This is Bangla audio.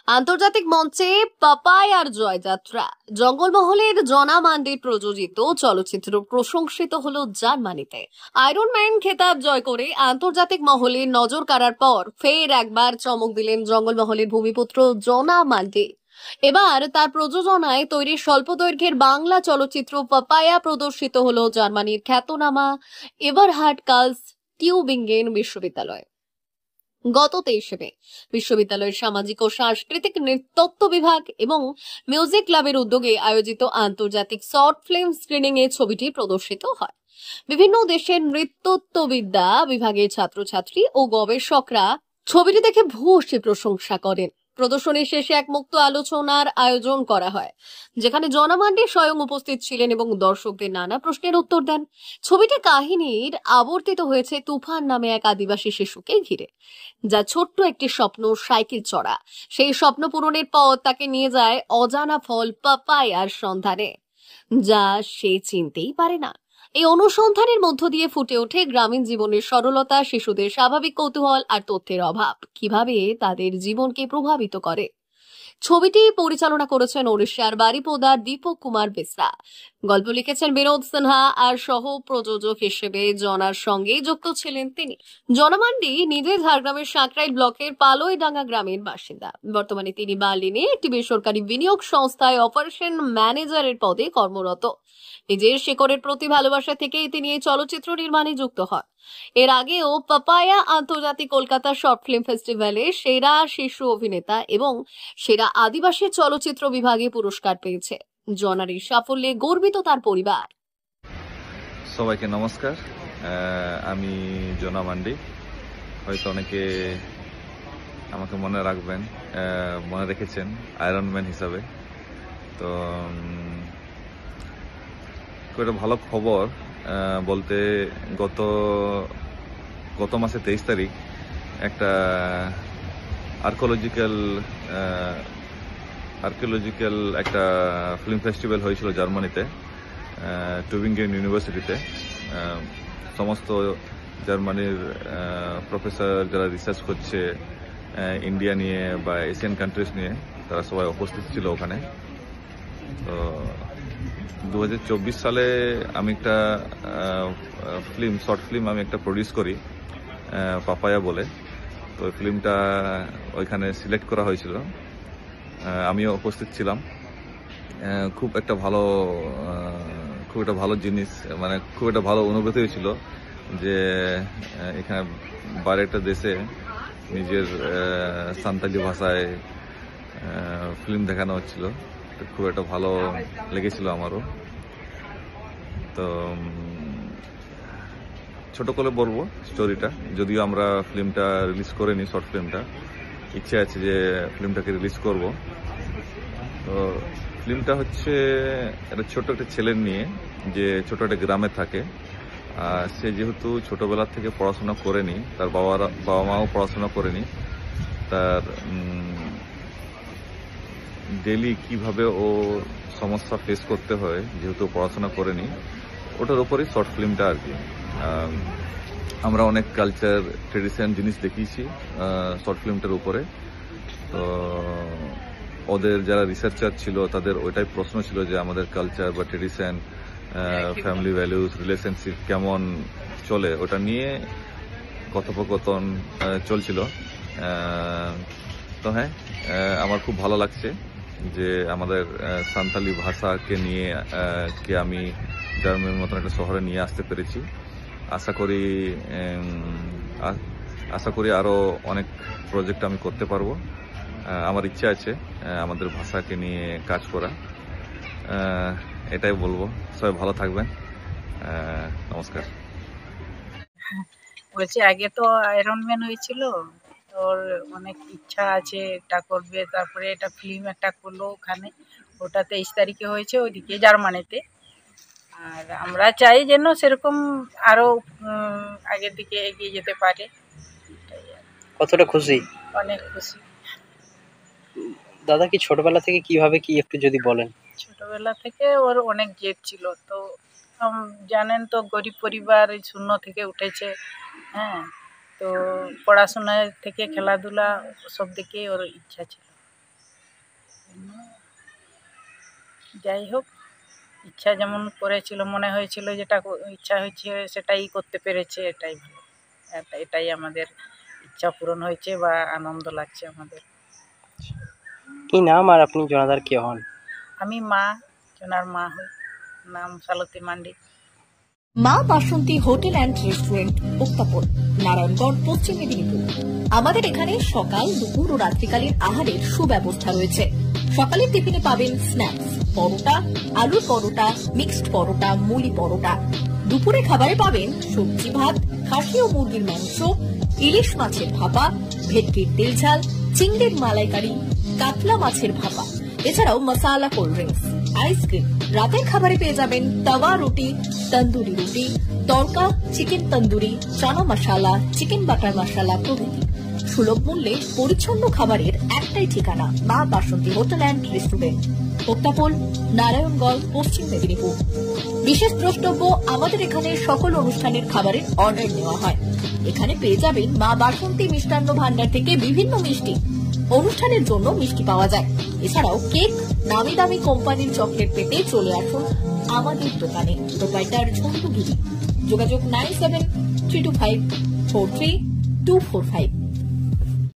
আন্তর্জাতিক মঞ্চে পাপায়ার জয়যাত্রা। জঙ্গলমহলের জনা মান্ডির প্রযোজিত চলচ্চিত্র প্রশংসিত হলো জার্মানিতে। আয়রন ম্যান খেতাব জয় করে আন্তর্জাতিক মহলে নজর কাড়ার পর ফের একবার চমক দিলেন জঙ্গলমহলের ভূমিপুত্র জনা মান্ডি। এবার তার প্রযোজনায় তৈরি স্বল্প দৈর্ঘ্যের বাংলা চলচ্চিত্র পাপায়া প্রদর্শিত হলো জার্মানির খ্যাতনামা এভারহার্ড কার্লস টিউবিঙ্গেন বিশ্ববিদ্যালয়ে। গত 23 মে বিশ্ববিদ্যালয়ের সামাজিক ও সাংস্কৃতিক নৃতত্ব বিভাগ এবং মিউজিক ক্লাবের উদ্যোগে আয়োজিত আন্তর্জাতিক শর্ট ফিল্ম স্ক্রিনিং এ ছবিটি প্রদর্শিত হয়। বিভিন্ন দেশের নৃতত্ত্ববিদ্যা বিভাগের ছাত্রছাত্রী ও গবেষকরা ছবিটি দেখে ভূয়সী প্রশংসা করেন। প্রদর্শনী শেষে এক মুক্ত আলোচনার আয়োজন করা হয়, যেখানে জনা মান্ডি স্বয়ং উপস্থিত ছিলেন এবং দর্শকদের নানা প্রশ্নের উত্তর দেন। ছবিটি কাহিনীর আবর্তিত হয়েছে তুফান নামে এক আদিবাসী শিশুকে ঘিরে, যা ছোট্ট একটি স্বপ্ন সাইকেল চড়া। সেই স্বপ্ন পূরণের পর তাকে নিয়ে যায় অজানা ফল পাপায়ার সন্ধানে, যা সে চিনতেই পারে না। এই অনুসন্ধানের মধ্য দিয়ে ফুটে ওঠে গ্রামীণ জীবনের সরলতা, শিশুদের স্বাভাবিক কৌতূহল আর তথ্যের অভাব কিভাবে তাদের জীবনকে প্রভাবিত করে। ছবিটি পরিচালনা করেছেন ওড়িশার বারিপদার দীপক কুমার বেসরা। গল্প লিখেছেন বিনোদ সিনহা আর সহ প্রযোজক হিসেবে জনার সঙ্গেই যুক্ত ছিলেন তিনি। জনা মান্ডি নিজে ঝাড়গ্রামের সাঁকরাইল ব্লকের পালইডাঙ্গা গ্রামের বাসিন্দা। বর্তমানে তিনি বার্লিনে একটি বেসরকারি বিনিয়োগ সংস্থায় অপারেশন ম্যানেজারের পদে কর্মরত। নিজের শেকড়ের প্রতি ভালোবাসা থেকেই তিনি এই চলচ্চিত্র নির্মাণে যুক্ত হন। এর আগেও পাপায়া আন্তর্জাতিক কলকাতা শর্ট ফিল্ম ফেস্টিভ্যালে সেরা শিশু অভিনেতা এবং সেরা আদিবাসী চলচ্চিত্র বিভাগে পুরস্কার পেয়েছে। জনার এই সাফল্যে গর্বিত তার পরিবার। সবাইকে নমস্কার। আমি জনা মান্ডি। হয়তো অনেকে আমাকে মনে রাখবেন, মনে রেখেছেন আয়রন ম্যান হিসাবে। তো খুব একটা ভালো খবর বলতে, গত মাসে 23 তারিখ একটা আর্কিওলজিক্যাল একটা ফিল্ম ফেস্টিভ্যাল হয়েছিল জার্মানিতে, টুবিঙ্গেন ইউনিভার্সিটিতে। সমস্ত জার্মানির প্রফেসর যারা রিসার্চ করছে ইন্ডিয়া নিয়ে বা এশিয়ান কান্ট্রিজ নিয়ে, তারা সবাই উপস্থিত ছিল ওখানে। তো 2024 সালে আমি একটা শর্ট ফিল্ম আমি একটা প্রডিউস করি, পাপায়া বলে। তো ওই ফিল্মটা ওইখানে সিলেক্ট করা হয়েছিল, আমিও উপস্থিত ছিলাম। খুব একটা ভালো জিনিস, মানে খুব একটা ভালো অনুভূতি হয়েছিল যে এখানে বাইরে একটা দেশে নিজের সান্তালি ভাষায় ফিল্ম দেখানো হচ্ছিল। খুব একটা ভালো লেগেছিল আমারও। তো ছোট করে বলবো স্টোরিটা, যদিও আমরা ফিল্মটা রিলিজ করিনি। শর্ট ফিল্মটা ইচ্ছে আছে যে ফিল্মটাকে রিলিজ করব। তো ফিল্মটা হচ্ছে একটা ছোট একটা ছেলের নিয়ে, যে ছোট একটা গ্রামে থাকে। সে যেহেতু ছোটবেলা থেকে পড়াশোনা করেনি, তার বাবা মাও পড়াশোনা করেনি, তার ডেলি কিভাবে ও সমস্যা ফেস করতে হয় যেহেতু পড়াশোনা করেনি, ওটার উপরেই শর্ট ফিল্মটা আর কি। আমরা অনেক কালচার ট্রেডিশন জিনিস দেখিয়েছি শর্ট ফিল্মটার উপরে। তো ওদের যারা রিসার্চার ছিল তাদের ওইটাই প্রশ্ন ছিল যে আমাদের কালচার বা ট্রেডিশন, ফ্যামিলি ভ্যালুস, রিলেশনশিপ কেমন চলে, ওটা নিয়ে কথোপকথন চলছিল। তো হ্যাঁ, আমার খুব ভালো লাগছে যে আমাদের সান্তালি ভাষাকে নিয়ে আমি জার্মানির মতন একটা শহরে নিয়ে আসতে পেরেছি। আশা করি আরো অনেক প্রজেক্ট আমি করতে পারবো। আমার ইচ্ছা আছে আমাদের ভাষাকে নিয়ে কাজ করা। এটাই বলবো। সবাই ভালো থাকবেন। নমস্কার। বলছি, আগে তো আয়রন ম্যান হয়েছিল, ওর অনেক ইচ্ছা আছে এটা করবে। তারপরে এটা ফিল্ম একটা করলো ওখানে, ওটা 23 তারিখে হয়েছে ওইদিকে জার্মানিতে। আর আমরা চাই যেন সেরকম আরো আগের দিকে এগিয়ে যেতে পারে। কতটা খুশি? অনেক খুশি। দাদা কি ছোটবেলা থেকে কিভাবে কি একটু যদি বলেন? ছোটবেলা থেকে ওর অনেক জেদ ছিল। তো জানেন তো, গরিব পরিবার, শূন্য থেকে উঠেছে। হ্যাঁ, তো পড়াশোনা থেকে খেলাধুলা সব দিকেই ওর ইচ্ছা ছিল। যাই হোক, ইচ্ছা যেমন করেছিল, মনে হয়েছিল যেটা ইচ্ছা হয়েছে সেটাই করতে পেরেছে, এটাই ভালো। এটাই আমাদের ইচ্ছা পূরণ হয়েছে বা আনন্দ লাগছে আমাদের। কি নাম আর আপনি জনাদার কে হন? আমি মা, জনার মা হই, নাম সালতী মান্ডি। মা বাসন্তী হোটেল অ্যান্ড রেস্টুরেন্ট, উত্তাপন, নারায়ণগড়, পশ্চিম মেদিনীপুর। আমাদের এখানে সকাল, দুপুর ও রাত্রিকালীন আহারের সুব্যবস্থা রয়েছে। সকালের টিফিনে পাবেন স্ন্যাক্স, পরোটা, আলুর পরোটা, মিক্সড পরোটা, মুলি পরোটা। দুপুরে খাবারে পাবেন সবজি ভাত, খাসি ও মুরগির মাংস, ইলিশ মাছের ভাপা, ভেটকির তেল ঝাল, চিংড়ির মালাইকারি, কাতলা মাছের ভাপা, এছাড়াও মশালা কোল্ড ড্রিঙ্কস, আইসক্রিম। রাতের খাবারে পেয়ে যাবেন তাওয়া রুটি, তন্দুরি রুটি, তড়কা, চিকেন তন্দুরি, চানা মশালা, চিকেন বাটার মশালা প্রভৃতি। সুলভ মূল্যে পরিচ্ছন্ন খাবারের একটাই ঠিকানা, মা বাসন্তী হোটেল অ্যান্ড রেস্টুরেন্ট, উত্তাপন, নারায়ণগড়, পশ্চিম মেদিনীপুর। বিশেষ দ্রষ্টব্য, আমাদের এখানে সকল অনুষ্ঠানের খাবারের অর্ডার নেওয়া হয়। এখানে পেয়ে যাবেন মা বাসন্তী মিষ্টান্ন ভান্ডার থেকে বিভিন্ন মিষ্টি। অনুষ্ঠানের জন্য মিষ্টি পাওয়া যায়। এছাড়াও কেক, নামি দামি কোম্পানির চকলেট পেতে চলে আসুন আমাদের দোকানে। প্রোপাইটার ঝন্টু গিরি। যোগাযোগ 9732543245।